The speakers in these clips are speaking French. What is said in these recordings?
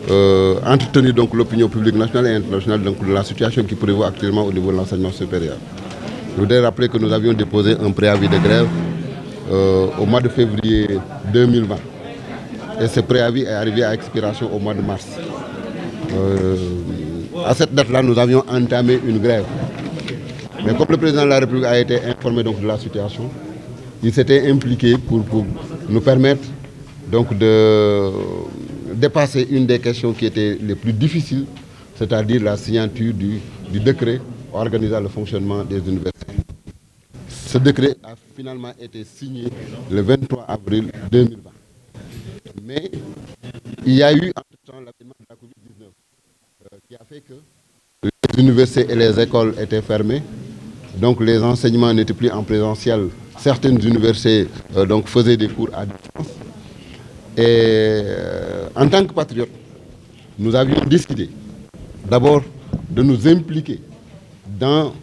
entretenir donc l'opinion publique nationale et internationale donc, de la situation qui prévaut actuellement au niveau de l'enseignement supérieur. Je voudrais rappeler que nous avions déposé un préavis de grève au mois de février 2020. Et ce préavis est arrivé à expiration au mois de mars. À cette date-là, nous avions entamé une grève. Mais comme le président de la République a été informé donc, de la situation, il s'était impliqué pour nous permettre donc, de dépasser une des questions qui étaient les plus difficiles, c'est-à-dire la signature du décret organisant le fonctionnement des universités. Ce décret a finalement été signé le 23 avril 2020. Mais il y a eu entre-temps l'avènement de la Covid-19 qui a fait que les universités et les écoles étaient fermées. Donc les enseignements n'étaient plus en présentiel. Certaines universités donc, faisaient des cours à distance. Et en tant que patriotes, nous avions décidé d'abord de nous impliquer dans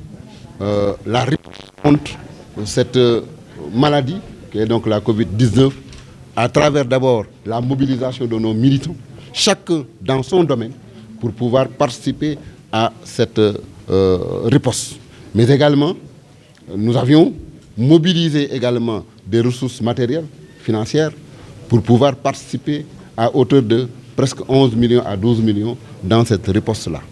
la réponse contre cette maladie, qui est donc la Covid-19, à travers d'abord la mobilisation de nos militants, chacun dans son domaine, pour pouvoir participer à cette riposte. Mais également, nous avions mobilisé également des ressources matérielles, financières, pour pouvoir participer à hauteur de presque 11 millions à 12 millions dans cette riposte-là.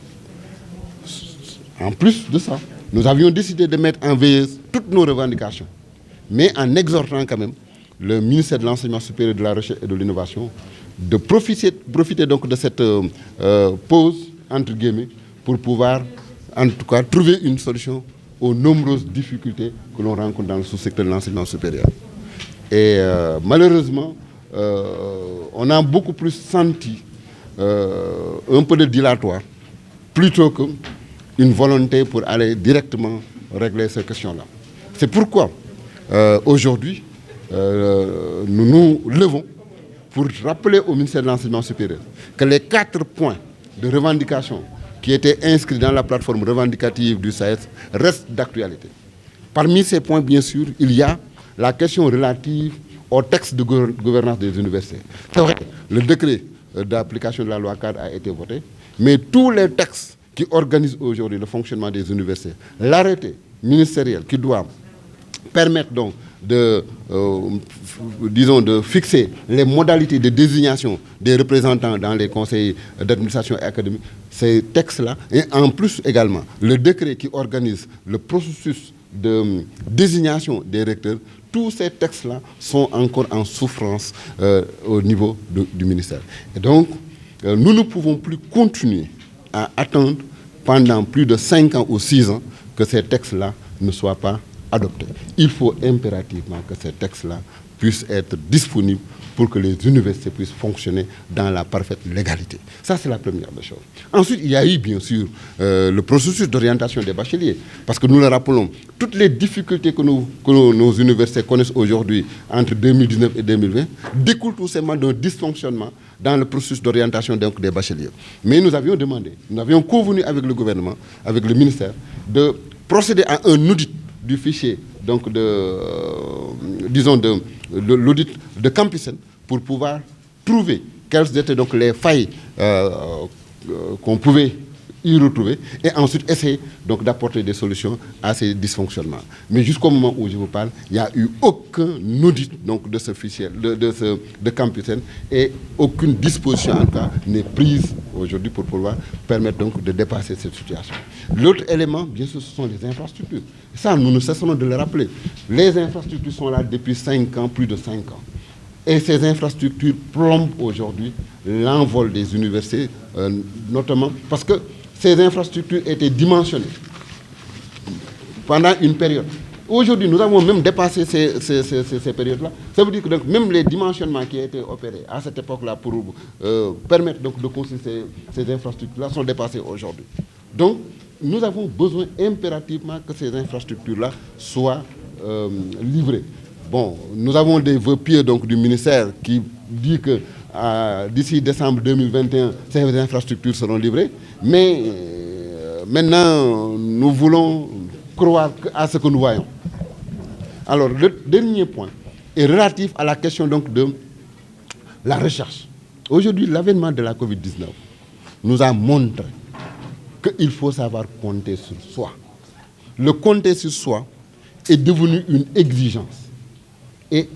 En plus de ça, nous avions décidé de mettre en veilleuse toutes nos revendications, mais en exhortant quand même le ministère de l'Enseignement supérieur, de la Recherche et de l'Innovation de profiter donc de cette pause, entre guillemets, pour pouvoir en tout cas trouver une solution aux nombreuses difficultés que l'on rencontre dans le sous-secteur de l'enseignement supérieur. Et malheureusement, on a beaucoup plus senti un peu de dilatoire plutôt qu'une volonté pour aller directement régler ces questions-là. C'est pourquoi aujourd'hui, nous nous levons pour rappeler au ministère de l'Enseignement supérieur que les 4 points de revendication qui étaient inscrits dans la plateforme revendicative du SAES restent d'actualité. Parmi ces points, bien sûr, il y a la question relative au texte de gouvernance des universités. C'est vrai, le décret d'application de la loi cadre a été voté, mais tous les textes qui organisent aujourd'hui le fonctionnement des universités, l'arrêté ministériel qui doit permettre donc de fixer les modalités de désignation des représentants dans les conseils d'administration et académique, ces textes-là, et en plus également le décret qui organise le processus de désignation des recteurs, tous ces textes-là sont encore en souffrance au niveau du ministère. Et donc, nous ne pouvons plus continuer à attendre pendant plus de 5 ans ou 6 ans que ces textes-là ne soient pas adoptés. Il faut impérativement que ces textes-là puissent être disponibles pour que les universités puissent fonctionner dans la parfaite légalité. Ça, c'est la première des choses. Ensuite, il y a eu, bien sûr, le processus d'orientation des bacheliers. Parce que nous le rappelons, toutes les difficultés que nos universités connaissent aujourd'hui entre 2019 et 2020 découlent tout simplement d'un dysfonctionnement dans le processus d'orientation des bacheliers. Mais nous avions demandé, nous avions convenu avec le gouvernement, avec le ministère, de procéder à un audit du fichier, donc de l'audit de Campusen, pour pouvoir trouver quelles étaient donc les failles qu'on pouvait y retrouver et ensuite essayer donc d'apporter des solutions à ces dysfonctionnements. Mais jusqu'au moment où je vous parle, il n'y a eu aucun audit donc, de ce fichier, de Campusen, et aucune disposition en tout cas n'est prise aujourd'hui pour pouvoir permettre donc de dépasser cette situation. L'autre élément, bien sûr, ce sont les infrastructures. Ça, nous ne cessons de le rappeler. Les infrastructures sont là depuis 5 ans, plus de 5 ans. Et ces infrastructures plombent aujourd'hui l'envol des universités, notamment parce que ces infrastructures étaient dimensionnées pendant une période. Aujourd'hui, nous avons même dépassé ces périodes-là. Ça veut dire que donc, même les dimensionnements qui ont été opérés à cette époque-là pour permettre donc, de construire ces infrastructures-là sont dépassés aujourd'hui. Donc, nous avons besoin impérativement que ces infrastructures-là soient livrées. Bon, nous avons des vœux pieux donc, du ministère qui dit que d'ici décembre 2021, ces infrastructures seront livrées. Mais maintenant, nous voulons croire à ce que nous voyons. Alors, le dernier point est relatif à la question donc, de la recherche. Aujourd'hui, l'avènement de la Covid-19 nous a montré qu'il faut savoir compter sur soi. Le compter sur soi est devenu une exigence. Et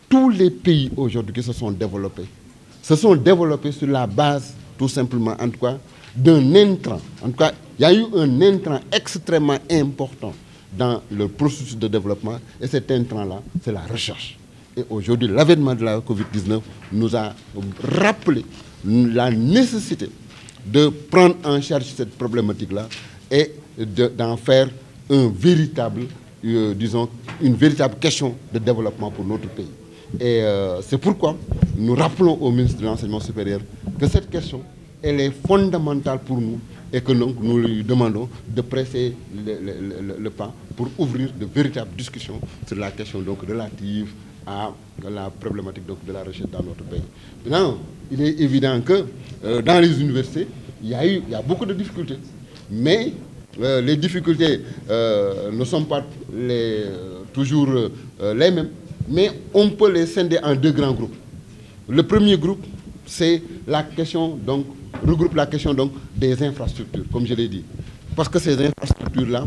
tous les pays aujourd'hui qui se sont développés sur la base, tout simplement, en tout cas, d'un intrant. En tout cas, il y a eu un intrant extrêmement important dans le processus de développement, et cet intrant-là, c'est la recherche. Et aujourd'hui, l'avènement de la Covid-19 nous a rappelé la nécessité de prendre en charge cette problématique-là et d'en faire un véritable, une véritable question de développement pour notre pays. Et c'est pourquoi nous rappelons au ministre de l'Enseignement supérieur que cette question, elle est fondamentale pour nous et que donc, nous lui demandons de presser le pas pour ouvrir de véritables discussions sur la question donc, relative à la problématique donc, de la recherche dans notre pays. Maintenant, il est évident que dans les universités, il y a beaucoup de difficultés. Mais les difficultés ne sont pas toujours les mêmes. Mais on peut les scinder en deux grands groupes. Le premier groupe, c'est la question, donc, regroupe la question donc, des infrastructures, comme je l'ai dit. Parce que ces infrastructures-là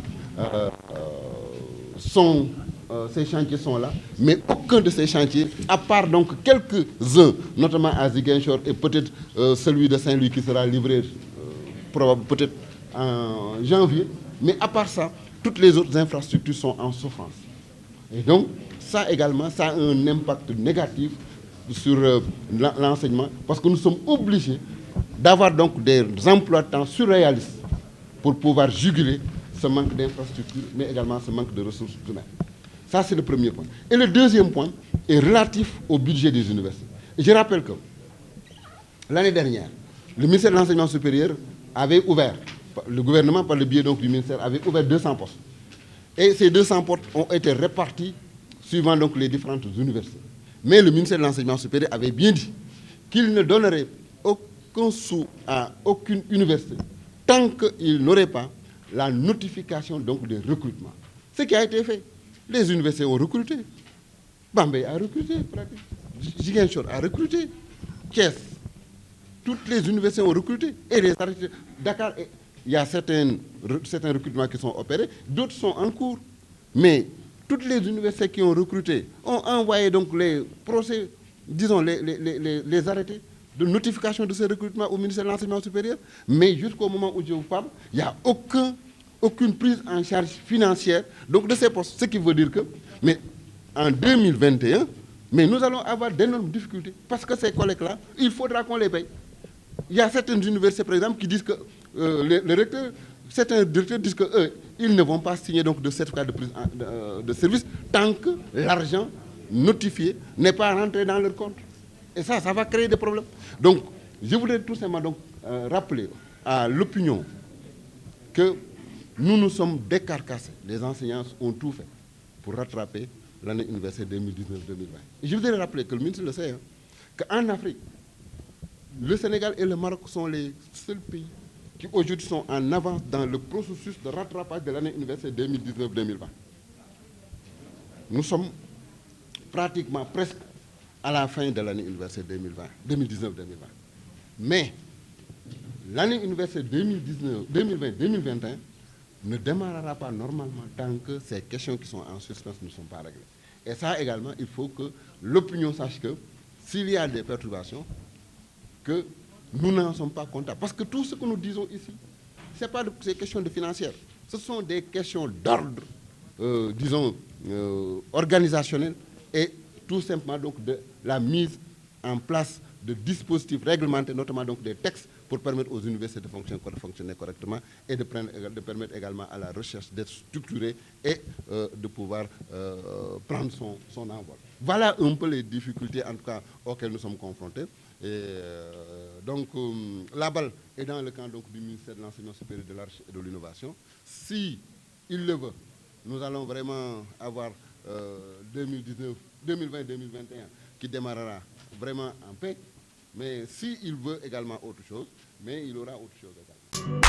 ces chantiers sont là, mais aucun de ces chantiers, à part donc quelques-uns, notamment à Ziguinchor et peut-être celui de Saint-Louis qui sera livré peut-être en janvier, mais à part ça, toutes les autres infrastructures sont en souffrance. Et donc, ça également, ça a un impact négatif sur l'enseignement, parce que nous sommes obligés d'avoir donc des emplois de temps surréalistes pour pouvoir juguler ce manque d'infrastructures, mais également ce manque de ressources humaines. Ça, c'est le premier point. Et le deuxième point est relatif au budget des universités. Et je rappelle que l'année dernière, le ministère de l'Enseignement supérieur avait ouvert, le gouvernement par le biais donc, du ministère avait ouvert 200 postes. Et ces 200 postes ont été répartis suivant donc, les différentes universités. Mais le ministère de l'Enseignement supérieur avait bien dit qu'il ne donnerait aucun sou à aucune université tant qu'il n'aurait pas la notification donc, des recrutements. Ce qui a été fait. Les universités ont recruté. Bambey a recruté, Ziguinchor a recruté. Thiès, toutes les universités ont recruté. Et les arrêtés, Dakar, il y a certains recrutements qui sont opérés, d'autres sont en cours. Mais toutes les universités qui ont recruté ont envoyé donc les procès, disons les arrêtés de notification de ces recrutements au ministère de l'Enseignement supérieur. Mais jusqu'au moment où je vous parle, il n'y a aucune prise en charge financière donc de ces postes. Ce qui veut dire que, mais en 2021, mais nous allons avoir d'énormes difficultés parce que ces collègues-là, il faudra qu'on les paye. Il y a certaines universités, par exemple, qui disent que le recteur, certains directeurs disent qu'eux, ils ne vont pas signer donc, de certificat de prise de service tant que l'argent notifié n'est pas rentré dans leur compte. Et ça va créer des problèmes. Donc, je voudrais tout simplement donc, rappeler à l'opinion que nous nous sommes décarcassés. Les enseignants ont tout fait pour rattraper l'année universitaire 2019-2020. Et je voudrais rappeler que le ministre le sait, qu'en Afrique, le Sénégal et le Maroc sont les seuls pays qui aujourd'hui sont en avance dans le processus de rattrapage de l'année universitaire 2019-2020. Nous sommes pratiquement presque à la fin de l'année universitaire 2019-2020. Mais l'année universitaire 2020-2021 ne démarrera pas normalement tant que ces questions qui sont en suspens ne sont pas réglées. Et ça également, il faut que l'opinion sache que s'il y a des perturbations, que nous n'en sommes pas comptables. Parce que tout ce que nous disons ici, ce n'est pas des questions de financières. Ce sont des questions d'ordre, disons, organisationnel et tout simplement donc de la mise en place de dispositifs réglementaires, notamment donc des textes, pour permettre aux universités de fonctionner correctement et de permettre également à la recherche d'être structurée et de pouvoir prendre son envol. Voilà un peu les difficultés, en tout cas, auxquelles nous sommes confrontés. Et donc, la balle est dans le camp donc, du ministère de l'Enseignement supérieur de la Recherche et de l'Innovation. Si il le veut, nous allons vraiment avoir 2020-2021 qui démarrera vraiment en paix. Mais s'il veut également autre chose, mais il aura autre chose également.